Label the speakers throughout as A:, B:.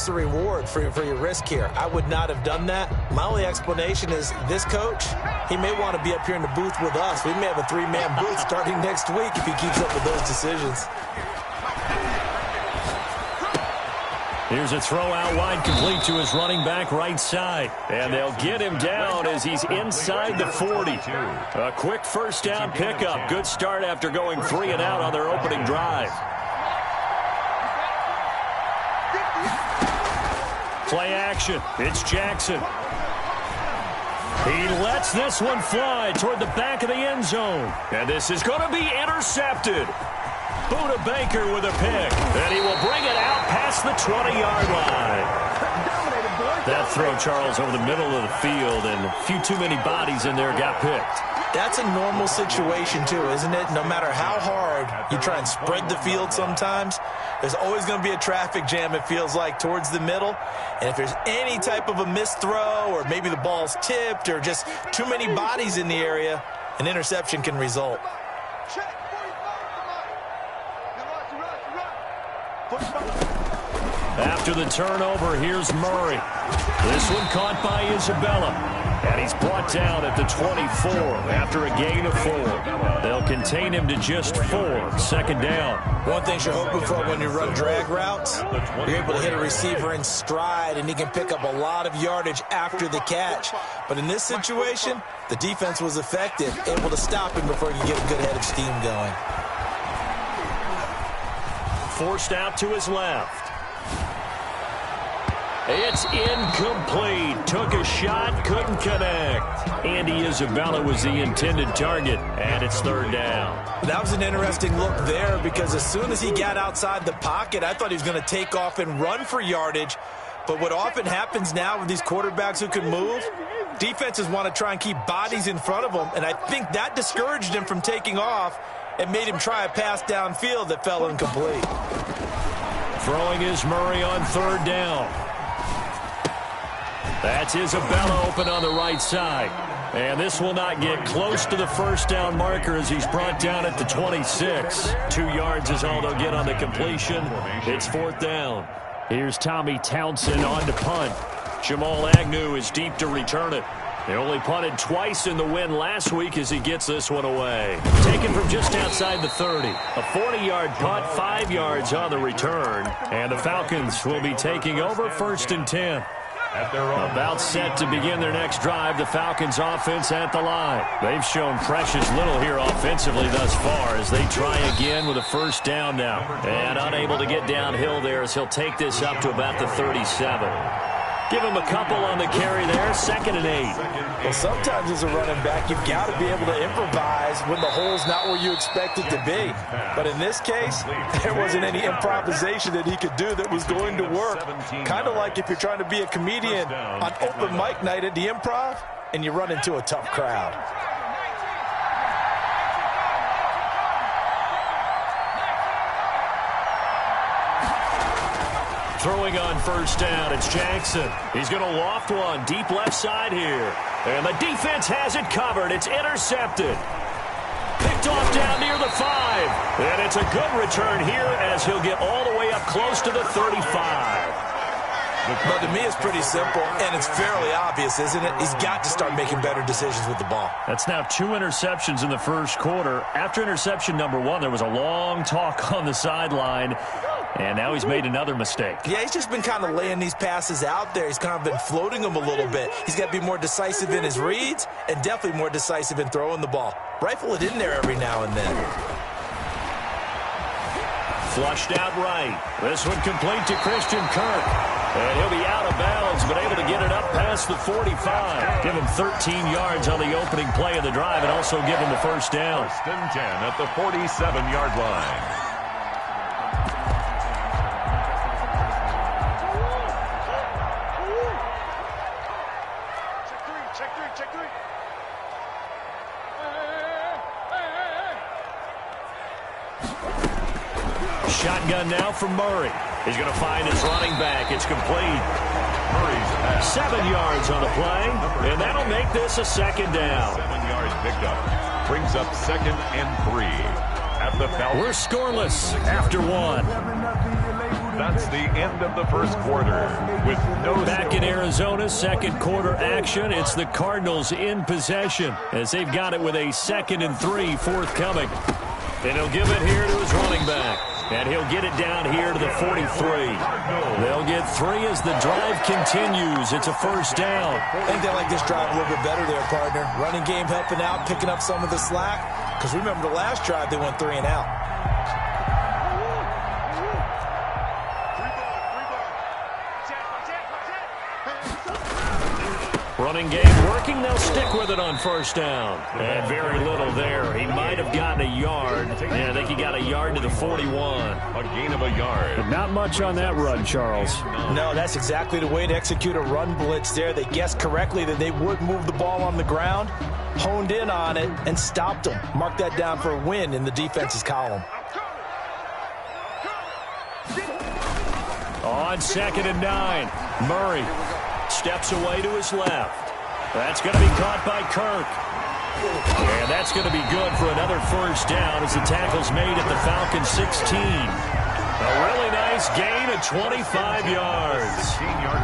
A: what's the reward for your risk here? I would not have done that. My only explanation is this coach, he may want to be up here in the booth with us. We may have a three-man booth starting next week if he keeps up with those decisions.
B: Here's a throw out wide, complete to his running back right side. And they'll get him down as he's inside the 40. A quick first down pickup. Good start after going 3 and out on their opening drive. Play action. It's Jackson. He lets this one fly toward the back of the end zone. And this is going to be intercepted. Budda Baker with a pick, and he will bring it out past the 20-yard line. That throw, Charles, over the middle of the field, and a few too many bodies in there got picked.
A: That's a normal situation, too, isn't it? No matter how hard you try and spread the field sometimes, there's always going to be a traffic jam, it feels like, towards the middle. And if there's any type of a missed throw, or maybe the ball's tipped, or just too many bodies in the area, an interception can result.
B: After the turnover, here's Murray. This one caught by Isabella. And he's brought down at the 24 after a gain of 4. They'll contain him to just 4. Second down.
A: One thing you're hoping for when you run drag routes, you're able to hit a receiver in stride, and he can pick up a lot of yardage after the catch. But in this situation, the defense was effective, able to stop him before he could get a good head of steam going.
B: Forced out to his left. It's incomplete. Took a shot, couldn't connect. Andy Isabella was the intended target, and it's third down.
A: That was an interesting look there because as soon as he got outside the pocket, I thought he was going to take off and run for yardage. But what often happens now with these quarterbacks who can move, defenses want to try and keep bodies in front of them, and I think that discouraged him from taking off and made him try a pass downfield that fell incomplete.
B: Throwing is Murray on third down. That's Isabella open on the right side. And this will not get close to the first down marker as he's brought down at the 26. 2 yards is all they'll get on the completion. It's fourth down. Here's Tommy Townsend on to punt. Jamal Agnew is deep to return it. They only punted twice in the win last week as he gets this one away. Taken from just outside the 30. A 40-yard punt, 5 yards on the return. And the Falcons will be taking over first and 10. About set to begin their next drive, the Falcons offense at the line. They've shown precious little here offensively thus far as they try again with a first down now. And unable to get downhill there as he'll take this up to about the 37. Give him a couple on the carry there, 2nd and 8.
A: Well, sometimes as a running back, you've got to be able to improvise when the hole's not where you expect it to be. But in this case, there wasn't any improvisation that he could do that was going to work. Kind of like if you're trying to be a comedian on open mic night at the Improv and you run into a tough crowd.
B: Throwing on first down, it's Jackson. He's going to loft one deep left side here. And the defense has it covered. It's intercepted. Picked off down near the 5. And it's a good return here as he'll get all the way up close to the 35.
A: But to me, it's pretty simple, and it's fairly obvious, isn't it? He's got to start making better decisions with the ball.
B: That's now 2 interceptions in the first quarter. After interception number 1, there was a long talk on the sideline. And now he's made another mistake.
A: Yeah, he's just been kind of laying these passes out there. He's kind of been floating them a little bit. He's got to be more decisive in his reads and definitely more decisive in throwing the ball. Rifle it in there every now and then.
B: Flushed out right. This one complete to Christian Kirk. And he'll be out of bounds, but able to get it up past the 45. Give him 13 yards on the opening play of the drive and also give him a first down.
C: First and 10 at the 47-yard line.
B: Shotgun now from Murray. He's going to find his running back. It's complete.
C: Murray's pass.
B: 7 yards on the play, and that'll make this a second down.
C: 7 yards picked up. Brings up 2nd and 3. At the Falcons.
B: We're scoreless after 1.
C: That's the end of the first quarter. With no
B: Back in Arizona, second quarter action. It's the Cardinals in possession as they've got it with a 2nd and 3 forthcoming. And he'll give it here to his running back. And he'll get it down here to the 43. They'll get 3 as the drive continues. It's a first down.
A: I think they like this drive a little bit better there, partner. Running game helping out, picking up some of the slack. Because remember the last drive, they went 3 and out.
B: Running game working. They'll stick with it on first down. And very little there. He might have gotten a yard. Yeah, I think he got a yard to the 41.
C: A gain of a yard.
B: But not much on that run, Charles.
A: No, that's exactly the way to execute a run blitz there. They guessed correctly that they would move the ball on the ground, honed in on it, and stopped them. Mark that down for a win in the defense's column.
B: On 2nd and 9, Murray steps away to his left. That's going to be caught by Kirk. And that's going to be good for another first down as the tackle's made at the Falcons' 16. A really nice gain of 25 yards.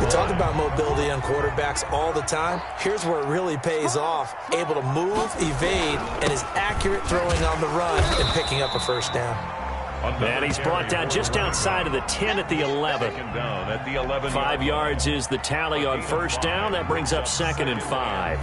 A: We talk about mobility on quarterbacks all the time. Here's where it really pays off. Able to move, evade, and is accurate throwing on the run and picking up a first down.
B: And he's brought down just outside of the 10 at the 11. 5 yards is the tally on first down. That brings up 2nd and 5.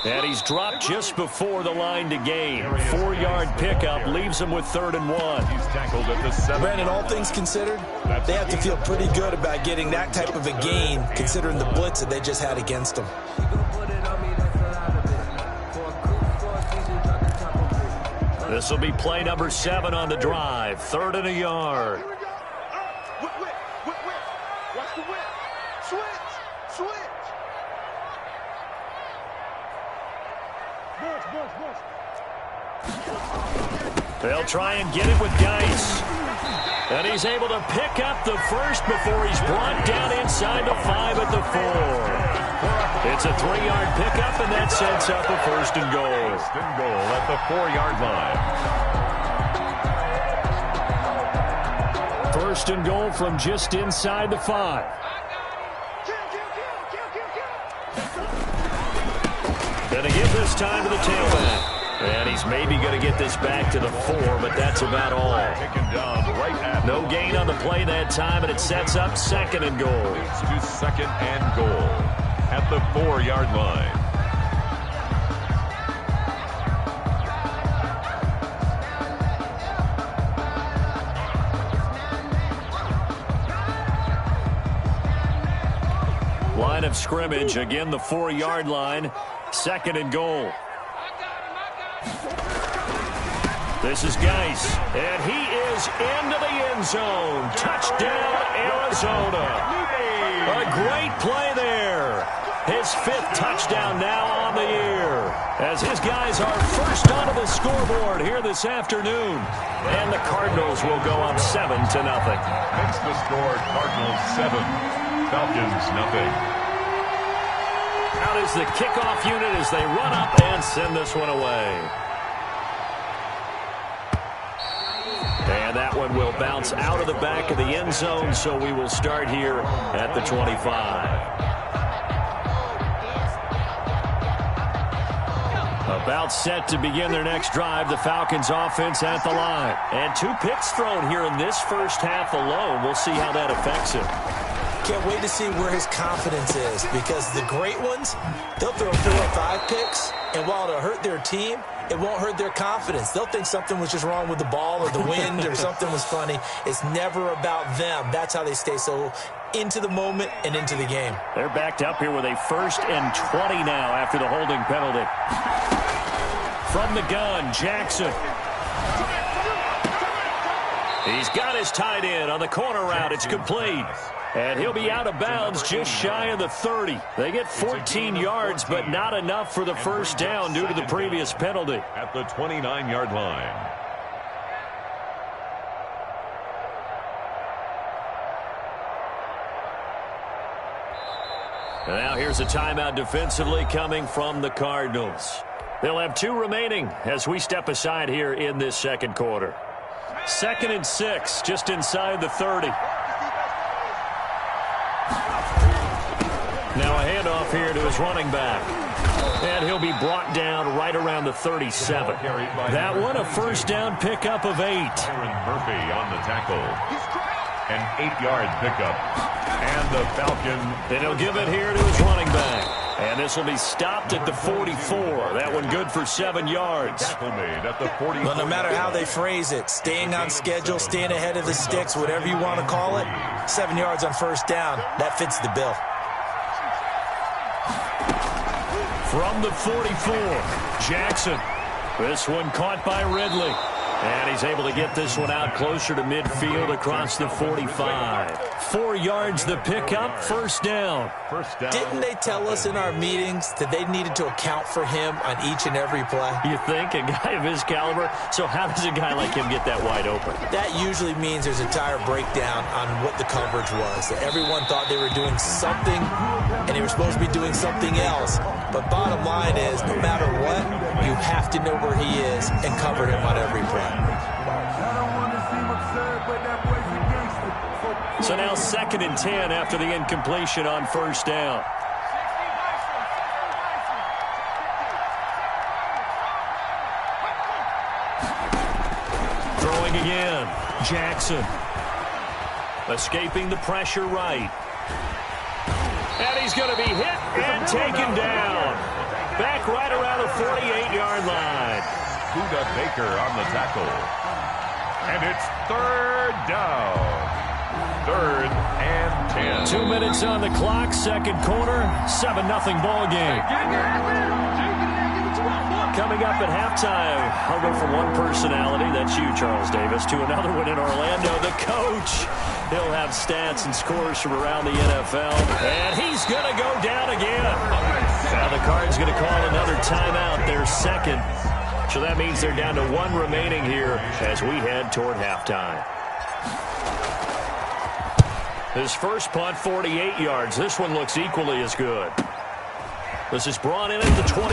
B: And he's dropped just before the line to gain. 4-yard pickup leaves him with 3rd and 1.
C: He's tackled at the 7.
A: Brandon, all things considered, they have to feel pretty good about getting that type of a gain, considering the blitz that they just had against them.
B: This will be play number 7 on the drive. 3rd and a yard. They'll try and get it with Geis. And he's able to pick up the first before he's brought down inside the 5 at the 4. It's a 3-yard pickup, and that sets up a 1st and goal.
C: 1st and goal at the 4-yard line.
B: 1st and goal from just inside the 5. Gonna give this time to the tailback. And he's maybe going to get this back to the 4, but that's about all. No gain on the play that time, and it sets up 2nd and goal.
C: It's to 2nd and goal at the 4-yard line.
B: Line of scrimmage, again the 4-yard line, 2nd and goal. This is Geis, and he is into the end zone. Touchdown, Arizona. A great play there. His 5th touchdown now on the year, as his guys are first onto the scoreboard here this afternoon. And the Cardinals will go up 7-0.
C: Makes the score Cardinals 7, Falcons nothing.
B: Out is the kickoff unit as they run up and send this one away. And that one will bounce out of the back of the end zone, so we will start here at the 25. About set to begin their next drive, the Falcons offense at the line. And 2 picks thrown here in this first half alone. We'll see how that affects him.
A: Can't wait to see where his confidence is, because the great ones, they'll throw 4 or 5 picks, and while it'll hurt their team, it won't hurt their confidence. They'll think something was just wrong with the ball or the wind or something was funny. It's never about them. That's how they stay so into the moment and into the game.
B: They're backed up here with a 1st and 20 now after the holding penalty. From the gun, Jackson. He's got his tight end on the corner route. It's complete. And he'll be out of bounds just shy of the 30. They get 14 yards, but not enough for the first down due to the previous penalty.
C: At the 29-yard line.
B: And now here's a timeout defensively coming from the Cardinals. They'll have 2 remaining as we step aside here in this second quarter. 2nd and 6, just inside the 30. Now a handoff here to his running back. And he'll be brought down right around the 37. That one, a first down pickup of 8.
C: Aaron Murphy on the tackle. An 8-yard pickup. And the Falcon.
B: Then he'll give it here to his running back. And this will be stopped at the 44. That one good for 7 yards.
C: Tackle made at the 44.
A: Well, no matter how they phrase it, staying on schedule, staying ahead of the sticks, whatever you want to call it, 7 yards on first down, that fits the bill.
B: From the 44, Jackson. This one caught by Ridley. And he's able to get this one out closer to midfield across the 45. 4 yards the pickup, first down.
A: Didn't they tell us in our meetings that they needed to account for him on each and every play?
B: You think? A guy of his caliber? So how does a guy like him get that wide open?
A: That usually means there's a entire breakdown on what the coverage was. That everyone thought they were doing something, and they were supposed to be doing something else. But bottom line is, no matter what, you have to know where he is and cover him on every play.
B: So now 2nd and 10 after the incompletion on first down. Throwing again. Jackson. Escaping the pressure right. And he's going to be hit and taken down. Back right around the 48-yard line.
C: Buda Baker on the tackle. And it's 3rd down. 3rd and 10.
B: 2 minutes on the clock, second quarter, 7-0 ball game. Coming up at halftime, I'll go from one personality, that's you, Charles Davis, to another one in Orlando, the coach. He'll have stats and scores from around the NFL, and he's going to go down again. Now the Cards going to call another timeout, their second. So that means they're down to 1 remaining here as we head toward halftime. His first punt, 48 yards. This one looks equally as good. This is brought in at the 21.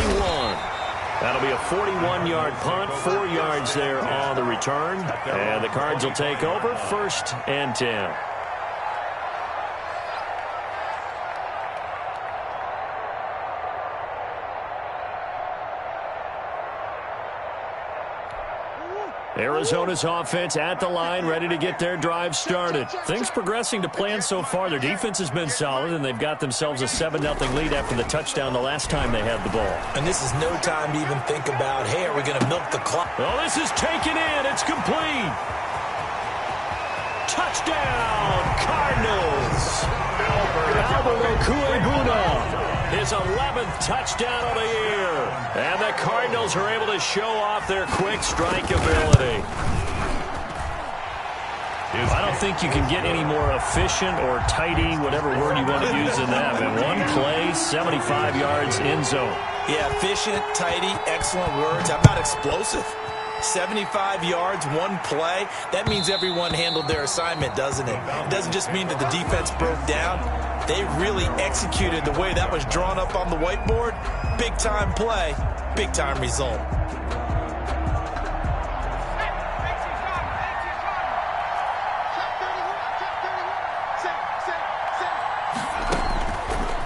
B: That'll be a 41-yard punt, 4 yards there on the return. And the Cards will take over, 1st and 10. Arizona's offense at the line, ready to get their drive started. Things progressing to plan so far. Their defense has been solid, and they've got themselves a 7-0 lead after the touchdown the last time they had the ball.
A: And this is no time to even think about, hey, are we going to milk the clock?
B: Well, this is taken in. It's complete. Touchdown, Cardinals. Albert Okuegbuna. His 11th touchdown of the year. And the Cardinals are able to show off their quick strike ability. I don't think you can get any more efficient or tidy, whatever word you want to use in that. And one play, 75 yards in zone.
A: Yeah, efficient, tidy, excellent words. How about explosive? 75 yards, one play. That means everyone handled their assignment, doesn't it? It doesn't just mean that the defense broke down. They really executed the way that was drawn up on the whiteboard. Big-time play, big-time result.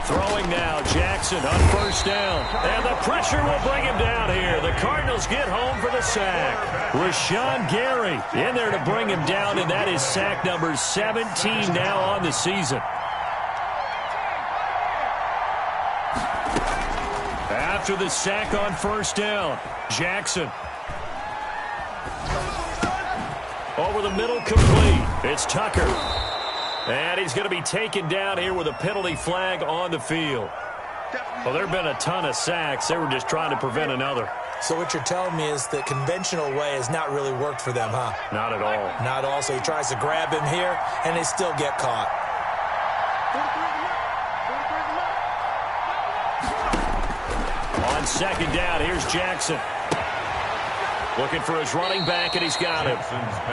B: Throwing now, Jackson on first down. And the pressure will bring him down here. The Cardinals get home for the sack. Rashawn Gary in there to bring him down, and that is sack number 17 now on the season. After the sack on first down, Jackson. Over the middle, complete. It's Tucker. And he's going to be taken down here with a penalty flag on the field. Well, there have been a ton of sacks. They were just trying to prevent another.
A: So what you're telling me is the conventional way has not really worked for them, huh?
B: Not at all.
A: Not all. So he tries to grab him here, and they still get caught.
B: On second down, here's Jackson. Looking for his running back, and he's got him.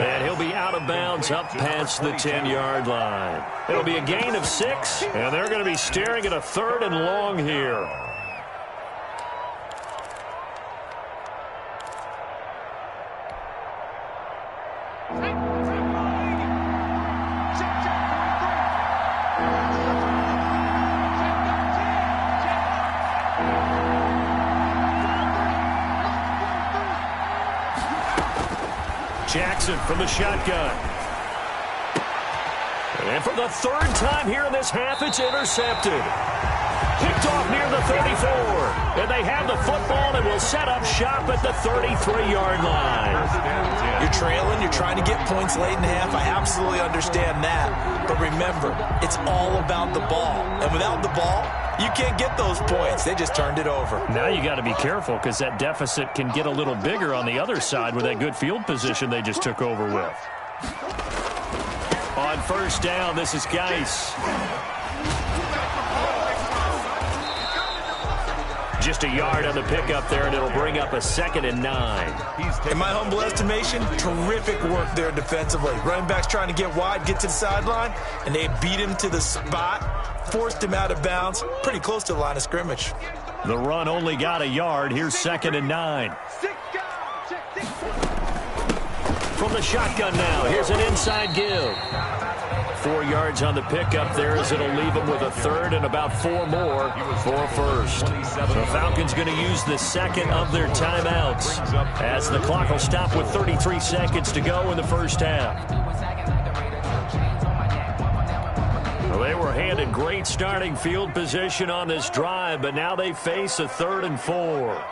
B: And he'll be out of bounds up past the 10-yard line. It'll be a gain of 6, and they're going to be staring at a 3rd and long here. Jackson from the shotgun. And for the 3rd time here in this half, it's intercepted. Picked off near the 34. And they have the football and will set up shop at the 33-yard line.
A: You're trailing. You're trying to get points late in the half. I absolutely understand that. But remember, it's all about the ball. And without the ball, you can't get those points. They just turned it over.
B: Now you got to be careful because that deficit can get a little bigger on the other side with that good field position they just took over with. On first down, this is Geis. Just a yard on the pickup there, and it'll bring up a 2nd and 9.
A: In my humble estimation, terrific work there defensively. Running back's trying to get wide, get to the sideline, and they beat him to the spot, forced him out of bounds, pretty close to the line of scrimmage.
B: The run only got a yard. Here's 2nd and 9. From the shotgun now, here's an inside give. 4 yards on the pickup there as it'll leave him with a 3rd and about 4 more for a 1st. The Falcons going to use the 2nd of their timeouts as the clock will stop with 33 seconds to go in the first half. Well, they were handed great starting field position on this drive, but now they face a 3rd and 4.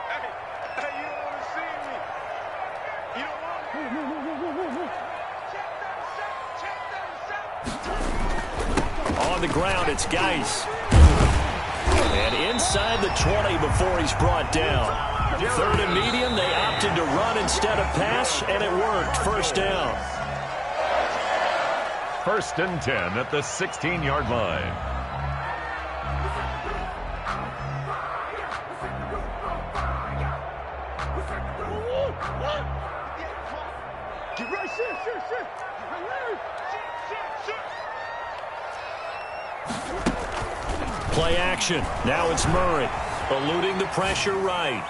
B: On the ground, it's Geis. And inside the 20 before he's brought down. 3rd and medium, they opted to run instead of pass, and it worked. First down.
C: 1st and 10 at the 16-yard line.
B: Play action. Now it's Murray. Eluding the pressure right.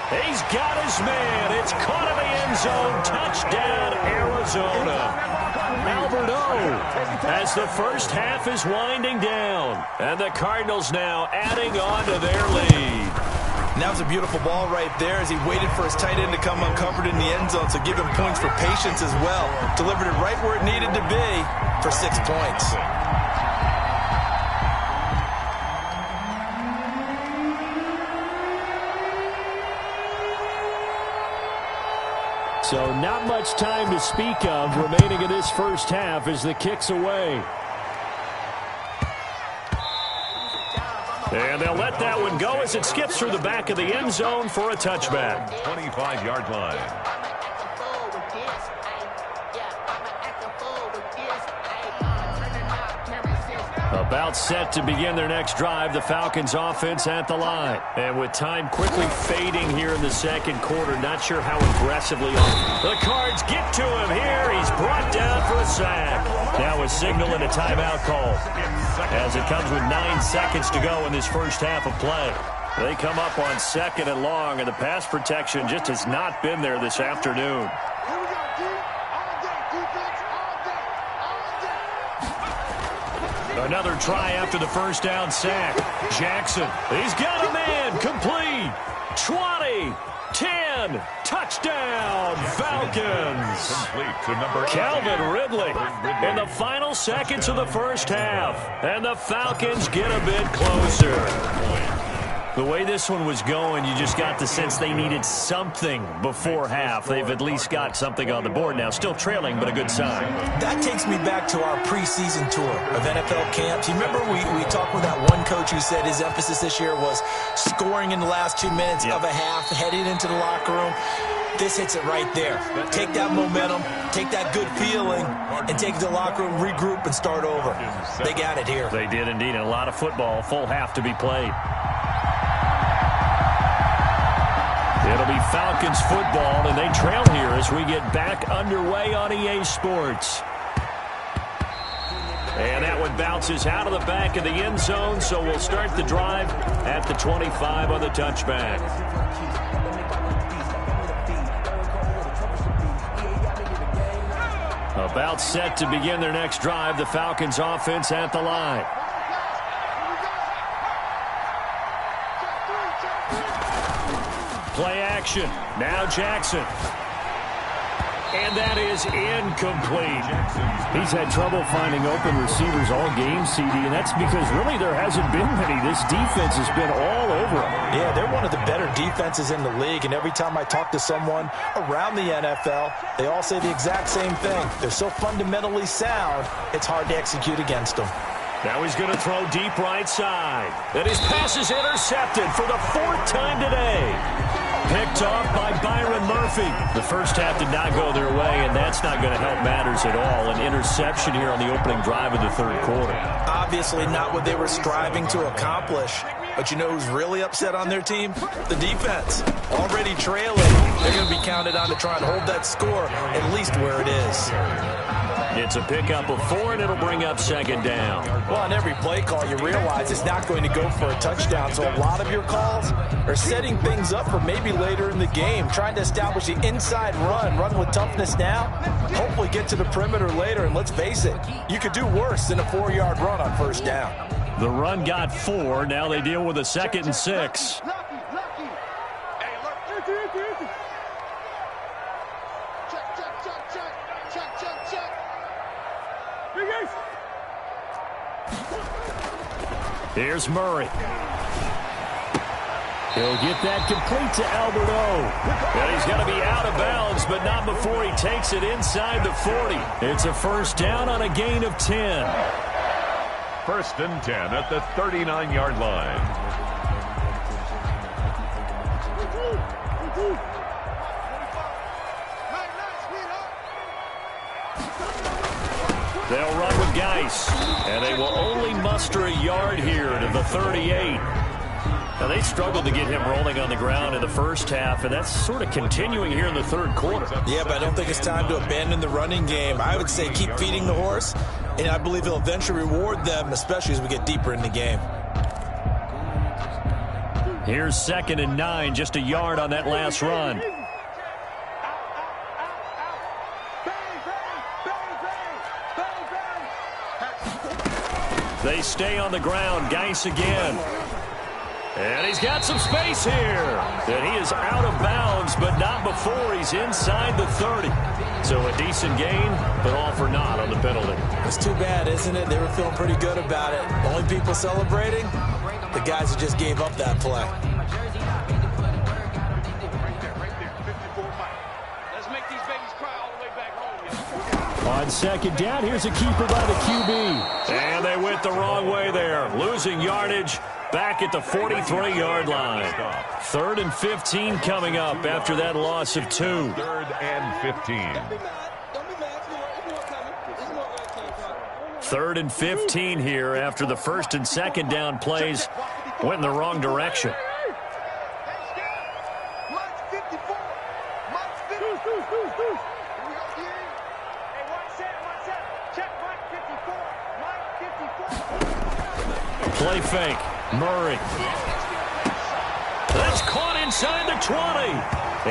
B: He's got his man. It's caught in the end zone. Touchdown, Arizona. Albert O, as the first half is winding down. And the Cardinals now adding on to their lead.
A: And that was a beautiful ball right there as he waited for his tight end to come uncovered in the end zone, so give him points for patience as well. Delivered it right where it needed to be for 6 points.
B: So not much time to speak of remaining in this first half as the kick's away. And they'll let that one go as it skips through the back of the end zone for a touchback.
C: 25-yard line.
B: About set to begin their next drive, the Falcons offense at the line. And with time quickly fading here in the second quarter, not sure how aggressively the Cards get to him here. He's brought down for a sack. Now a signal and a timeout call as it comes with 9 seconds to go in this first half of play. They come up on 2nd and long, and the pass protection just has not been there this afternoon. Another try after the first down sack. Jackson, he's got a man, complete. 20, 10, touchdown, Falcons.
C: Complete to number
B: Calvin Ridley in the final seconds of the first half. And the Falcons get a bit closer. The way this one was going, you just got the sense they needed something before half. They've at least got something on the board now. Still trailing, but a good sign.
A: That takes me back to our preseason tour of NFL camps. You remember we talked with that one coach who said his emphasis this year was scoring in the last 2 minutes of a half, heading into the locker room. This hits it right there. Take that momentum, take that good feeling, and take it to the locker room, regroup, and start over. They got it here.
B: They did indeed, and a lot of football, full half to be played. It'll be Falcons football, and they trail here as we get back underway on EA Sports. And that one bounces out of the back of the end zone, so we'll start the drive at the 25 on the touchback. About set to begin their next drive, the Falcons offense at the line. Play action. Now Jackson. And that is incomplete. He's had trouble finding open receivers all game, CD, and that's because really there hasn't been many. This defense has been all over them.
A: Yeah, they're one of the better defenses in the league, and every time I talk to someone around the NFL, they all say the exact same thing. They're so fundamentally sound, it's hard to execute against them.
B: Now he's going to throw deep right side. And his pass is intercepted for the 4th time today. Picked off by Byron Murphy. The first half did not go their way, and that's not going to help matters at all. An interception here on the opening drive of the 3rd quarter.
A: Obviously not what they were striving to accomplish. But you know who's really upset on their team? The defense. Already trailing. They're going to be counted on to try and hold that score at least where it is.
B: It's a pickup of 4, and it'll bring up 2nd down.
A: Well, on every play call, you realize it's not going to go for a touchdown. So a lot of your calls are setting things up for maybe later in the game, trying to establish the inside run with toughness now, hopefully get to the perimeter later. And let's face it, you could do worse than a 4-yard run on 1st down.
B: The run got 4. Now they deal with a 2nd and 6. Here's Murray. He'll get that complete to Albert O. And he's going to be out of bounds, but not before he takes it inside the 40. It's a 1st down on a gain of 10.
C: 1st and 10 at the 39-yard line.
B: They'll run with Geis, and they will only muster a yard here to the 38. Now, they struggled to get him rolling on the ground in the 1st half, and that's sort of continuing here in the 3rd quarter.
A: Yeah, but I don't think it's time to abandon the running game. I would say keep feeding the horse, and I believe he'll eventually reward them, especially as we get deeper in the game.
B: Here's 2nd and 9, just a yard on that last run. They stay on the ground. Geis again. And he's got some space here. And he is out of bounds, but not before he's inside the 30. So a decent gain, but all for naught on the penalty.
A: It's too bad, isn't it? They were feeling pretty good about it. Only people celebrating, the guys who just gave up that play.
B: On 2nd down, here's a keeper by the QB. And they went the wrong way there. Losing yardage back at the 43-yard line. 3rd and 15 coming up after that loss of 2.
C: 3rd and 15.
B: 3rd and 15 here after the 1st and 2nd down plays went in the wrong direction. Play fake. Murray. That's caught inside the 20.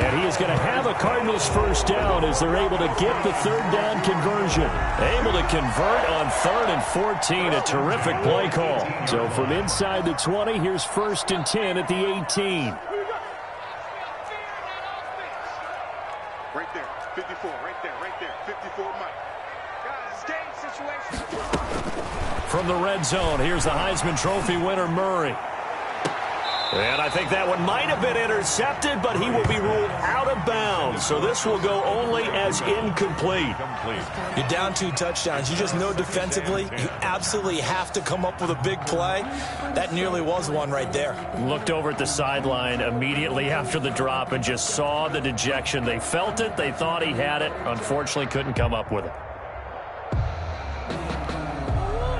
B: And he is going to have a Cardinals 1st down as they're able to get the 3rd down conversion. Able to convert on 3rd and 14. A terrific play call. So from inside the 20, here's 1st and 10 at the 18.
D: Right there. 54. Right there. 54 Mike. Guys, game situation.
B: From the red zone, here's the Heisman Trophy winner, Murray. And I think that one might have been intercepted, but he will be ruled out of bounds. So this will go only as incomplete.
A: You're down 2 touchdowns. You just know defensively you absolutely have to come up with a big play. That nearly was one right there.
B: Looked over at the sideline immediately after the drop and just saw the dejection. They felt it. They thought he had it. Unfortunately, couldn't come up with it.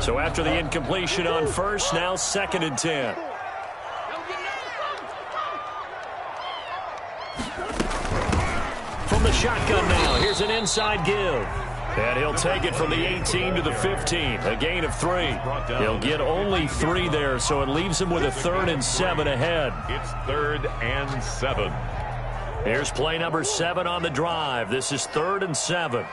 B: So after the incompletion on first, now 2nd and 10. From the shotgun now, here's an inside give. And he'll take it from the 18 to the 15, a gain of 3. He'll get only 3 there, so it leaves him with a 3rd and 7 ahead.
C: It's 3rd and 7.
B: Here's play number 7 on the drive. This is 3rd and 7.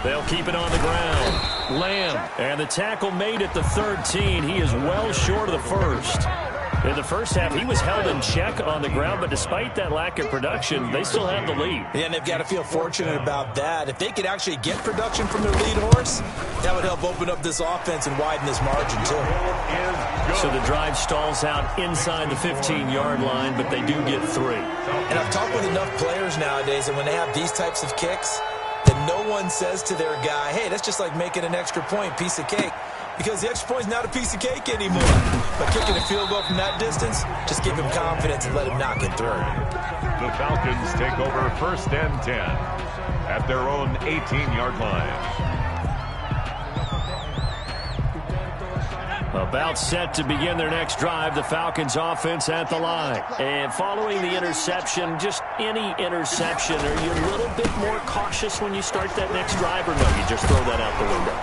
B: They'll keep it on the ground. Lamb, and the tackle made at the 13. He is well short of the first. In the first half, he was held in check on the ground, but despite that lack of production, they still have the lead.
A: Yeah, and they've got to feel fortunate about that. If they could actually get production from their lead horse, that would help open up this offense and widen this margin, too.
B: So the drive stalls out inside the 15-yard line, but they do get 3.
A: And I've talked with enough players nowadays, and when they have these types of kicks, that no one says to their guy, hey, that's just like making an extra point, piece of cake. Because the extra point is not a piece of cake anymore. But kicking a field goal from that distance, just give him confidence and let him knock it through.
C: The Falcons take over 1st and 10 at their own 18-yard line.
B: About set to begin their next drive, the Falcons offense at the line. And following the interception, just any interception, are you a little bit more cautious when you start that next drive, or no, you just throw that out the window?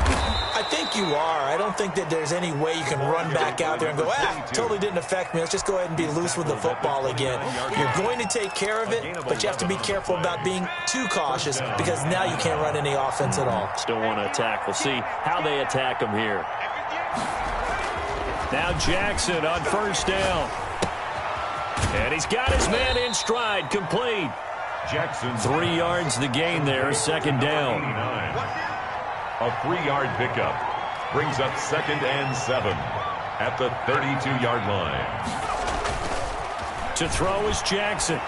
A: I think you are. I don't think that there's any way you can run back out there and go, totally didn't affect me. Let's just go ahead and be loose with the football again. You're going to take care of it, but you have to be careful about being too cautious because now you can't run any offense at all.
B: Still want to attack. We'll see how they attack them here. Now Jackson on 1st down. And he's got his man in stride, complete.
C: Jackson.
B: 3 yards the gain there, 2nd down.
C: A 3-yard pickup brings up 2nd and 7 at the 32-yard line.
B: To throw is Jackson.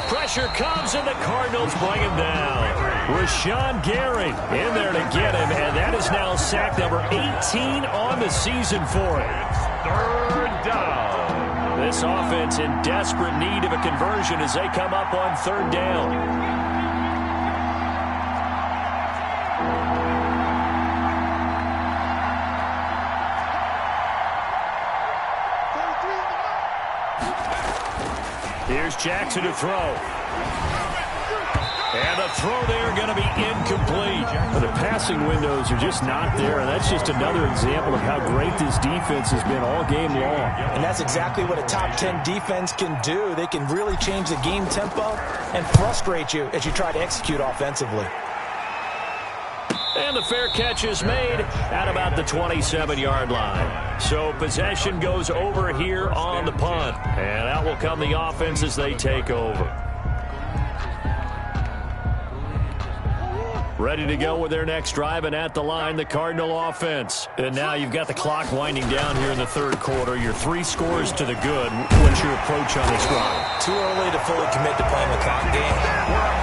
B: Pressure comes, and the Cardinals bring him down. Rashawn Gary in there to get him, and that is now sack number 18 on the season for him.
C: It's 3rd down.
B: This offense in desperate need of a conversion as they come up on 3rd down. Here's Jackson to throw. And the throw there going to be incomplete. The passing windows are just not there, and that's just another example of how great this defense has been all game long.
A: And that's exactly what a top 10 defense can do. They can really change the game tempo and frustrate you as you try to execute offensively.
B: And the fair catch is made at about the 27-yard line. So possession goes over here on the punt. And out will come the offense as they take over. Ready to go with their next drive, and at the line, the Cardinal offense. And now you've got the clock winding down here in the 3rd quarter. Your 3 scores to the good. What's your approach on this drive?
A: Too early to fully commit to playing the clock game.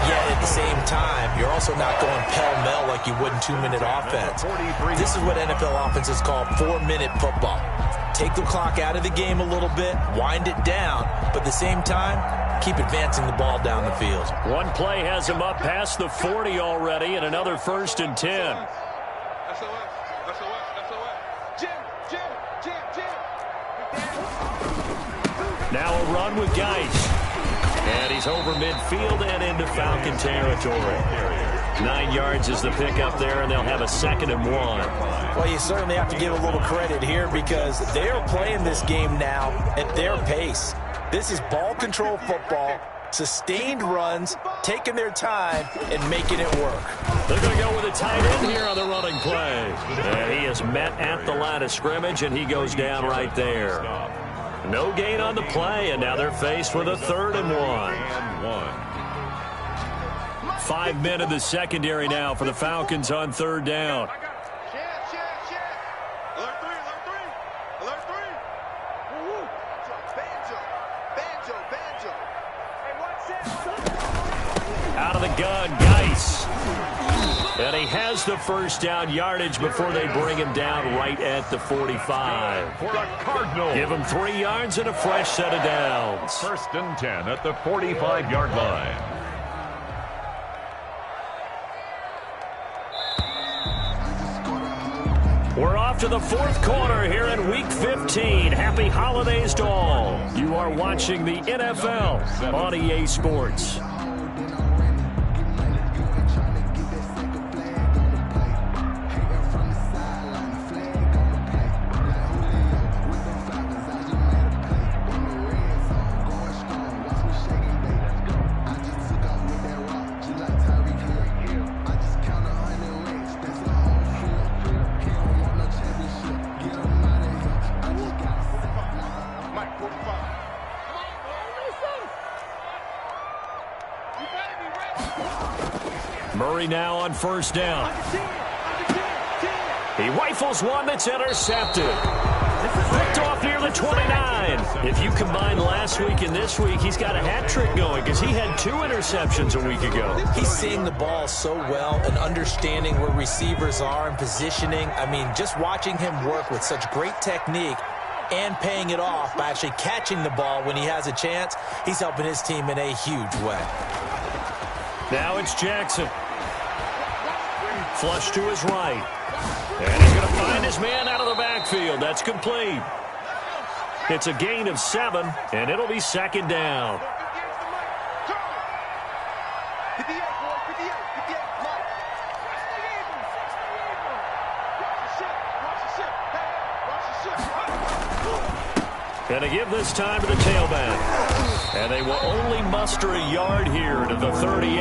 A: Yet at the same time, you're also not going pell-mell like you would in 2-minute offense. This is what NFL offenses call 4-minute football. Take the clock out of the game a little bit, wind it down, but at the same time, keep advancing the ball down the field.
B: One play has him up past the 40 already, and another 1st and 10. Now a run with Geis. And he's over midfield and into Falcon territory. 9 yards is the pickup there, and they'll have a 2nd and 1.
A: Well, you certainly have to give a little credit here because they are playing this game now at their pace. This is ball control football, sustained runs, taking their time, and making it work.
B: They're going to go with a tight end here on the running play. And he is met at the line of scrimmage, and he goes down right there. No gain on the play, and now they're faced with a 3rd and 1. 5 men in the secondary now for the Falcons on 3rd down. Out of the gun, Geis. And he has the first down yardage before they bring him down right at the 45.
C: For the Cardinals.
B: Give him 3 yards and a fresh set of downs.
C: 1st and 10 at the 45-yard line.
B: We're off to the 4th quarter here in Week 15. Happy holidays to all. You are watching the NFL on EA Sports. Murray now on 1st down. He rifles one that's intercepted. Picked off near the 29. If you combine last week and this week, he's got a hat trick going because he had 2 interceptions a week ago.
A: He's seeing the ball so well and understanding where receivers are and positioning. I mean, just watching him work with such great technique and paying it off by actually catching the ball when he has a chance, he's helping his team in a huge way.
B: Now it's Jackson. Flush to his right. And he's going to find his man out of the backfield. That's complete. It's a gain of 7, and it'll be 2nd down. And they give this time to the tailback. And they will only muster a yard here to the 38.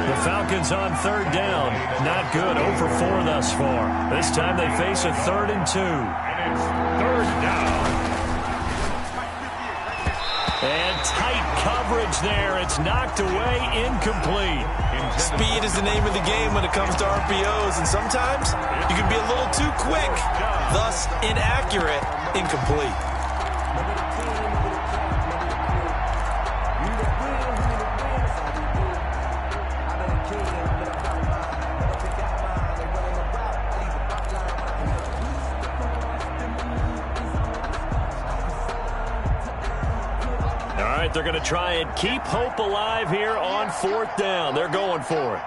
B: The Falcons on 3rd down. Not good. 0 for 4 thus far. This time they face a 3rd and 2.
C: And it's 3rd down.
B: And tight coverage there. It's knocked away, incomplete.
A: Speed is the name of the game when it comes to RPOs, and sometimes you can be a little too quick, thus inaccurate, incomplete.
B: They're going to try and keep hope alive here on 4th down. They're going for it.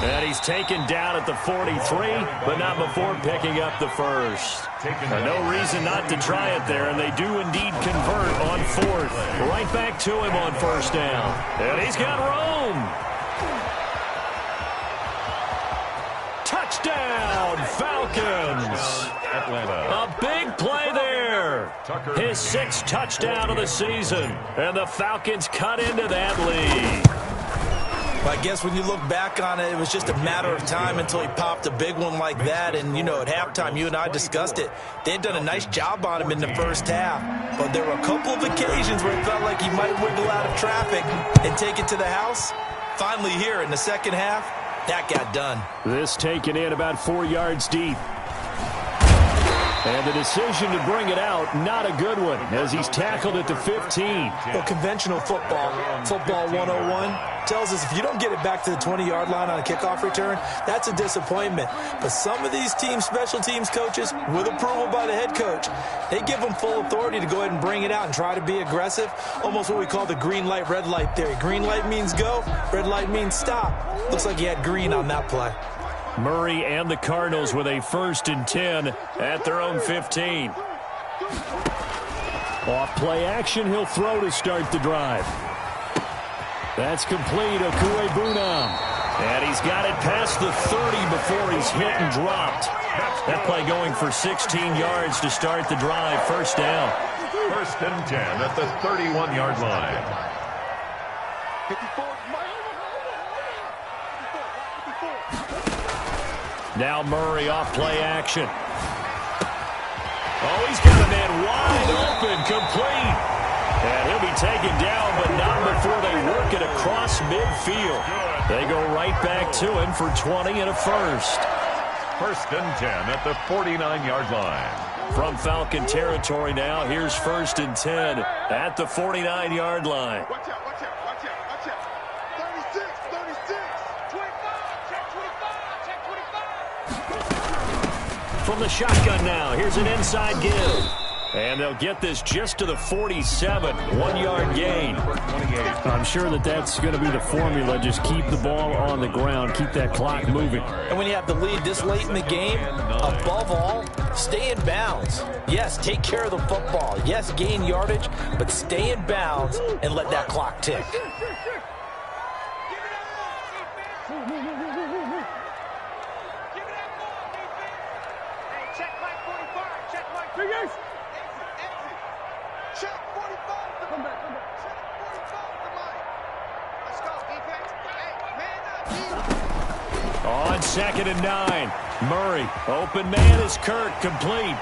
B: And he's taken down at the 43, but not before picking up the first. No reason not to try it there, and they do indeed convert on 4th. Right back to him on 1st down. And he's got room. Touchdown, Falcons.
C: Atlanta.
B: A big play there. His 6th touchdown of the season. And the Falcons cut into that lead.
A: Well, I guess when you look back on it, it was just a matter of time until he popped a big one like that. And, you know, at halftime, you and I discussed it. They had done a nice job on him in the first half. But there were a couple of occasions where it felt like he might wiggle out of traffic and take it to the house. Finally here in the second half, that got done.
B: This taken in about 4 yards deep. And the decision to bring it out, not a good one, as he's tackled at the 15.
A: Well, conventional football 101, tells us if you don't get it back to the 20-yard line on a kickoff return, that's a disappointment. But some of these team special teams coaches, with approval by the head coach, they give them full authority to go ahead and bring it out and try to be aggressive, almost what we call the green light, red light theory. Green light means go, red light means stop. Looks like he had green on that play.
B: Murray and the Cardinals with a 1st and 10 at their own 15. Off play action, he'll throw to start the drive. That's complete, Okuegbunam. And he's got it past the 30 before he's hit and dropped. That play going for 16 yards to start the drive. 1st down.
C: 1st and 10 at the 31-yard line.
D: 54.
B: Now Murray off play action. Oh, he's got a man wide open, complete. And he'll be taken down, but not before they work it across midfield. They go right back to him for 20 and a 1st.
C: 1st and 10 at the 49-yard line.
B: From Falcon territory now, here's 1st and 10 at the 49-yard line.
D: Watch out, watch out, watch out, watch out. 36, 36.
E: 25, check 25, check 25.
B: From the shotgun now, here's an inside give. And they'll get this just to the 47, 1-yard gain.
F: I'm sure that's going to be the formula. Just keep the ball on the ground, keep that clock moving.
A: And when you have the lead this late in the game, above all, stay in bounds. Yes, take care of the football. Yes, gain yardage, but stay in bounds and let that clock tick.
B: On 2nd and 9, Murray, open man is Kirk, complete.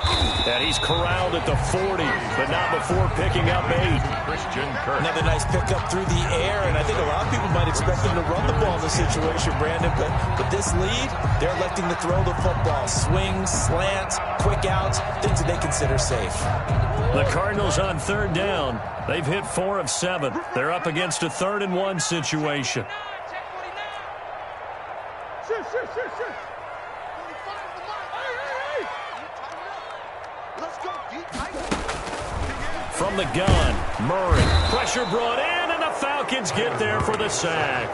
B: And he's corralled at the 40, but not before picking up 8.
C: Christian Kirk.
A: Another nice pickup through the air, and I think a lot of people might expect him to run the ball in this situation, Brandon, but with this lead, they're electing to throw the football. Swings, slants, quick outs, things that they consider safe.
B: The Cardinals on 3rd down. They've hit 4 of 7. They're up against a 3rd and 1 situation. From the gun, Murray. Pressure brought in, and the Falcons get there for the sack.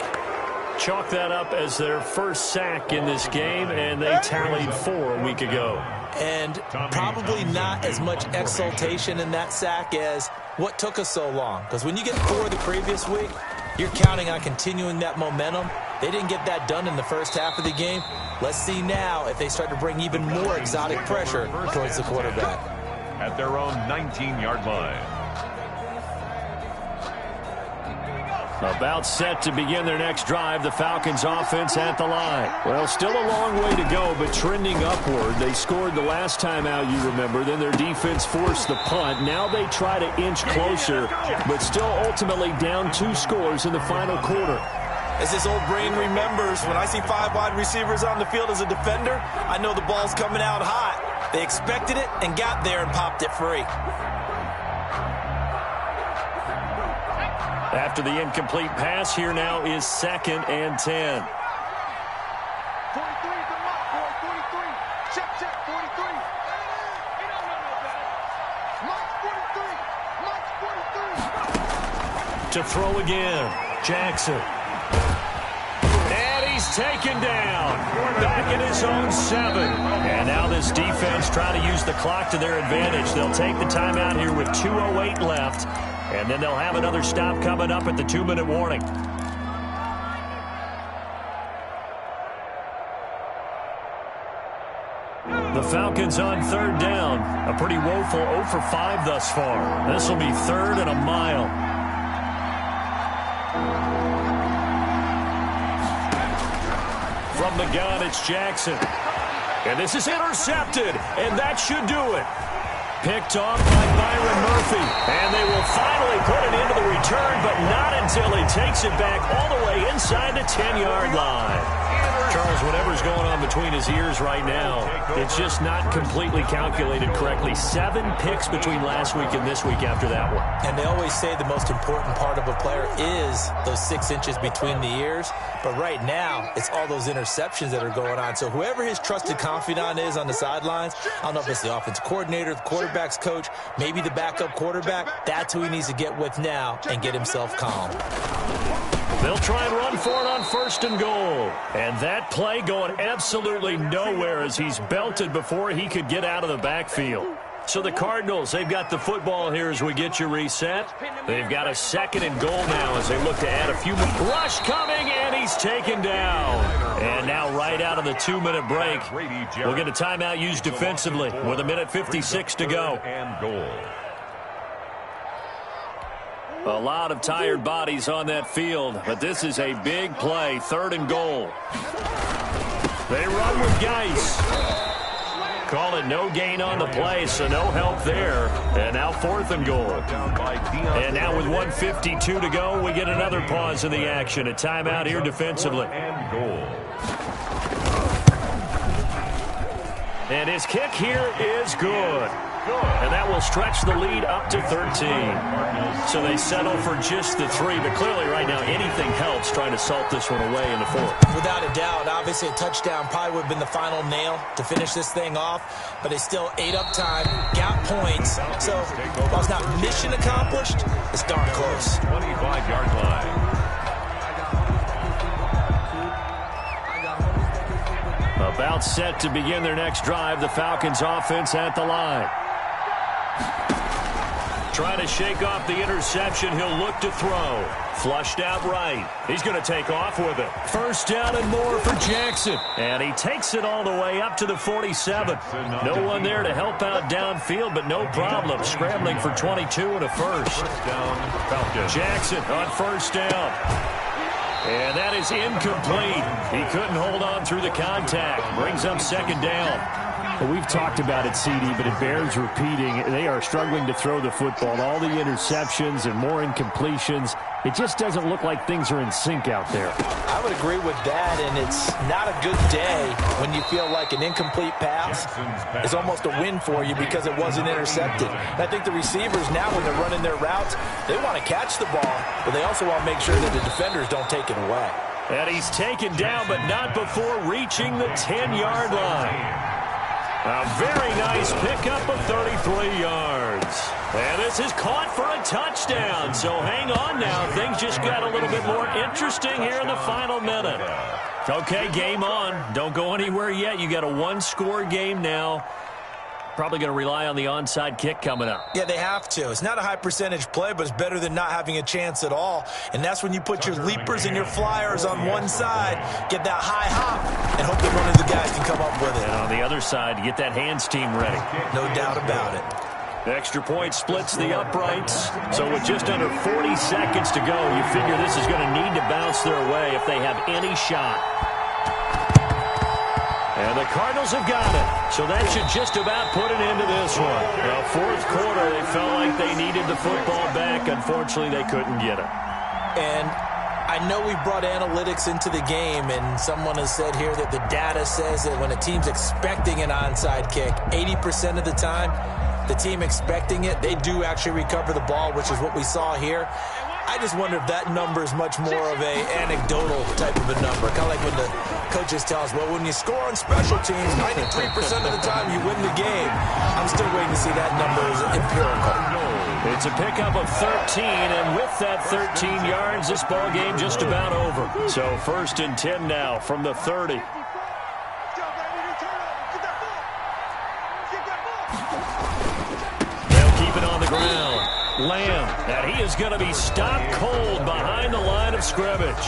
B: Chalk that up as their first sack in this game, and they tallied 4 a week ago.
A: And probably not as much exultation in that sack as what took us so long. Because when you get 4 the previous week, you're counting on continuing that momentum. They didn't get that done in the first half of the game. Let's see now if they start to bring even more exotic pressure towards the quarterback.
C: At their own 19-yard line.
B: About set to begin their next drive, the Falcons offense at the line. Well, still a long way to go, but trending upward. They scored the last time out, you remember. Then their defense forced the punt. Now they try to inch closer, but still ultimately down 2 scores in the final quarter.
A: As this old brain remembers, when I see 5 wide receivers on the field as a defender, I know the ball's coming out hot. They expected it and got there and popped it free.
B: After the incomplete pass, here now is 2nd and 10.
D: 43 is the mark, boy. 43. Check, check, 43. You don't know no better. Mike's 43. Mike's 43.
B: To throw again, Jackson. And he's taken down. Back in his own 7. And now this defense trying to use the clock to their advantage. They'll take the timeout here with 2:08 left. And then they'll have another stop coming up at the 2-minute warning. The Falcons on 3rd down. A pretty woeful 0 for 5 thus far. This will be 3rd and a mile. From the gun, it's Jackson. And this is intercepted, and that should do it. Picked off by Byron Murphy. And they will finally put it into the return, but not until he takes it back all the way inside the 10-yard line. Charles, whatever's going on between his ears right now, it's just not completely calculated correctly. 7 picks between last week and this week after that one.
A: And they always say the most important part of a player is those 6 inches between the ears. But right now, it's all those interceptions that are going on. So whoever his trusted confidant is on the sidelines, I don't know if it's the offensive coordinator, the quarterback's coach, maybe the backup quarterback, that's who he needs to get with now and get himself calm.
B: They'll try and run for it on 1st and goal. And that play going absolutely nowhere as he's belted before he could get out of the backfield. So the Cardinals, they've got the football here as we get you reset. They've got a 2nd and goal now as they look to add a few more. Rush coming, and he's taken down. And now right out of the 2-minute break, we'll get a timeout used defensively with 1:56 to go.
C: And goal.
B: A lot of tired bodies on that field, but this is a big play, 3rd and goal. They run with Geis. Call it no gain on the play, so no help there. And now 4th and goal. And now with 1:52 to go, we get another pause in the action. A timeout here defensively.
C: And goal.
B: And his kick here is good. And that will stretch the lead up to 13. So they settle for just the 3, but clearly right now anything helps trying to salt this one away in the 4th.
A: Without a doubt, obviously a touchdown probably would have been the final nail to finish this thing off, but they still ate up time, got points. So while it's not mission accomplished, it's darn close.
C: 25-yard line.
B: About set to begin their next drive, the Falcons offense at the line. Trying to shake off the interception. He'll look to throw. Flushed out right. He's going to take off with it. First down and more for Jackson. And he takes it all the way up to the 47. No one there to help out downfield, but no problem. Scrambling for 22 and a first.
C: First down, Falcons.
B: Jackson on first down. And that is incomplete. He couldn't hold on through the contact. Brings up second down.
F: Well, we've talked about it, CD, but it bears repeating. They are struggling to throw the football. All the interceptions and more incompletions. It just doesn't look like things are in sync out there.
A: I would agree with that, and it's not a good day when you feel like an incomplete pass is almost a win for you because it wasn't intercepted. And I think the receivers now, when they're running their routes, they want to catch the ball, but they also want to make sure that the defenders don't take it away.
B: And he's taken down, but not before reaching the 10-yard line. A very nice pickup of 33 yards. And this is caught for a touchdown. So hang on now. Things just got a little bit more interesting here in the final minute. Okay, game on. Don't go anywhere yet. You got a one-score game now. Probably going to rely on the onside kick coming up.
A: Yeah, they have to. It's not a high percentage play, but it's better than not having a chance at all. And that's when you put your leapers and your flyers on one side, get that high hop, and hope that one of the guys can come up with it.
B: And on the other side, get that hands team ready.
A: No doubt about it.
B: The extra point splits the uprights. So with just under 40 seconds to go, you figure this is going to need to bounce their way if they have any shot. And the Cardinals have got it. So that should just about put an end to this one. Well, fourth quarter, they felt like they needed the football back. Unfortunately, they couldn't get it.
A: And I know we brought analytics into the game, and someone has said here that the data says that when a team's expecting an onside kick, 80% of the time, the team expecting it, they do actually recover the ball, which is what we saw here. I just wonder if that number is much more of a anecdotal type of a number. Kind of like when the coaches tell us, well, when you score on special teams, 93% of the time you win the game. I'm still waiting to see that number as empirical.
B: It's a pickup of 13, and with that 13 yards, this ball game just about over. So first and 10 now from the 30. They'll keep it on the ground. Lamb, and he is going to be stopped cold behind the line of scrimmage.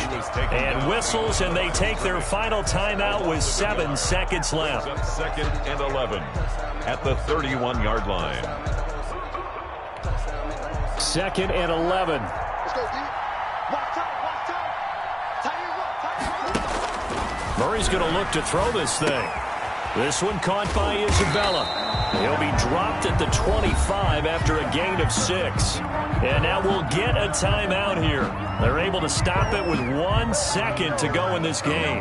B: And whistles, and they take their final timeout with 7 seconds left.
C: Second and 11 at the 31-yard line.
F: Second and 11.
D: Let's go, D. Walk tight. Tight end.
B: Murray's going to look to throw this thing. This one caught by Isabella. He'll be dropped at the 25 after a gain of 6. And now we'll get a timeout here. They're able to stop it with 1 second to go in this game.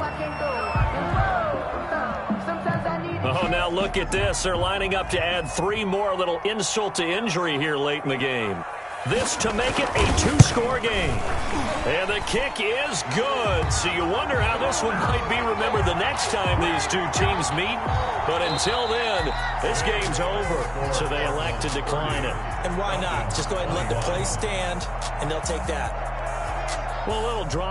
B: Oh, now look at this. They're lining up to add 3 more, a little insult to injury here late in the game. This to make it a 2-score game. And the kick is good. So you wonder how this one might be remembered the next time these two teams meet. But until then, this game's over. So they elect to decline it.
A: And why not? Just go ahead and let the play stand, and they'll take that.
B: Well, a little drop.